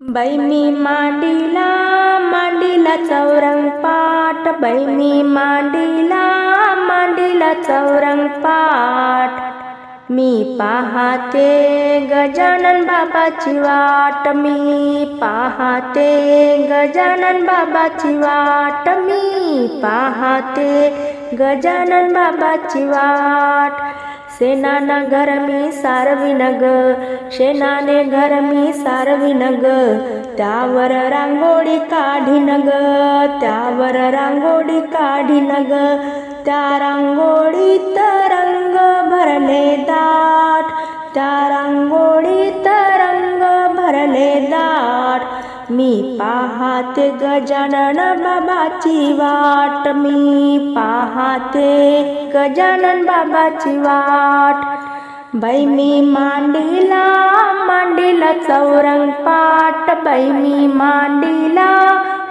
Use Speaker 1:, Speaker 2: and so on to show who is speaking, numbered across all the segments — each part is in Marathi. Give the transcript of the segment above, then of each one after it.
Speaker 1: बाई मी मांडीला मांडीला चौरंग पाट, बाई मी मांडीला मांडीला चौरंग पाट। मी पाहते गजानन बाबाची वाट, मी पाहते गजानन बाबाची वाट, मी पाहते गजानन बाबाची वाट। शेणाना घर मी सारविन ग, शेणाने घर मी सारविन ग, त्यावर रांगोळी काढीन ग, त्यावर रांगोळी काढीन ग, त्या रांगोळीत रंग भरले दाट, त्या रांगोळीत रंग भरले दाट। मी पाहते गजानन बाबाची वाट, मी पाहते गजानन बाबाची वाट। बाई मी मांडीला मांडीला चौरंग पाट, बाई मी मांडीला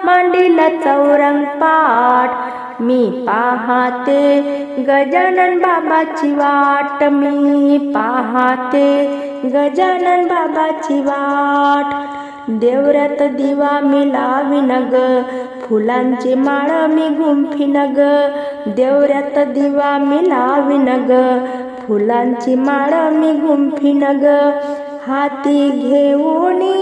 Speaker 1: मांडीला चौरंग पाट। मी पाहते गजानन बाबाची वाट, मी पाहते गजानन बाबाची वाट। देवऱ्यात दिवा मी लावीन ग, फुलांची माळ मी गुंफीन ग, देवऱ्यात दिवा मी लावीन ग, फुलांची माळ मी गुंफीन ग। हाती घेऊनी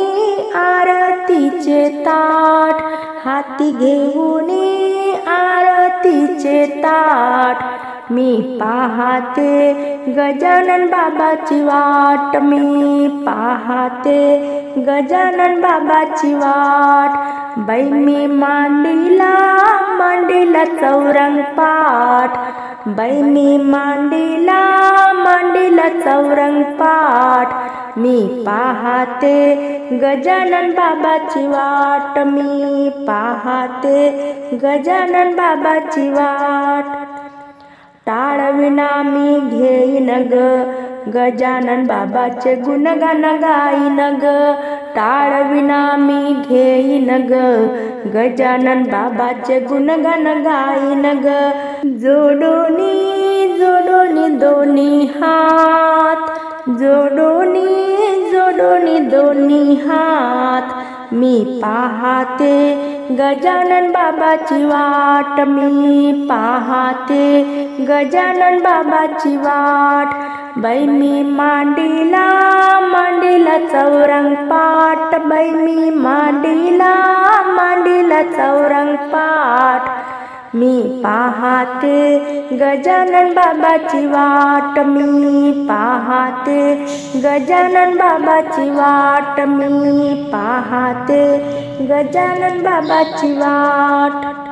Speaker 1: आरतीचे ताट, हाती घेऊनी आरतीचे ताट। मी पाहते गजानन बाबाची वाट, मी पाहते गजानन बाबाची वाट। बाई मी मांडीला मांडीला चौरंग पाट, बाई मी मांडीला मांडीला चौरंग पाट। मी पाहते गजानन बाबाची वाट, मी पाहते गजानन बाबाची वाट। टाळविना मी घेईन ग, गजानन बाबाचे गुणगान गाईन ग, टाळविना मी घेईन ग, गजानन बाबाचे गुणगान गाईन ग। जोडोनी जोडोनी दोन्ही हात, जोडोनी जोडोनी दोन्ही हात। मी पाहते गजानन बाबाची वाट, मी पाहते गजानन बाबाची वाट। बाई मी मांडीला मांडीला चौरंग पाट, बाई मी मांडीला मांडीला चौरंग पाट। मी पाहते गजानन बाबाची वाट, मी पाहते गजानन बाबाची वाट, मी पाहते गजानन बाबाची वाट।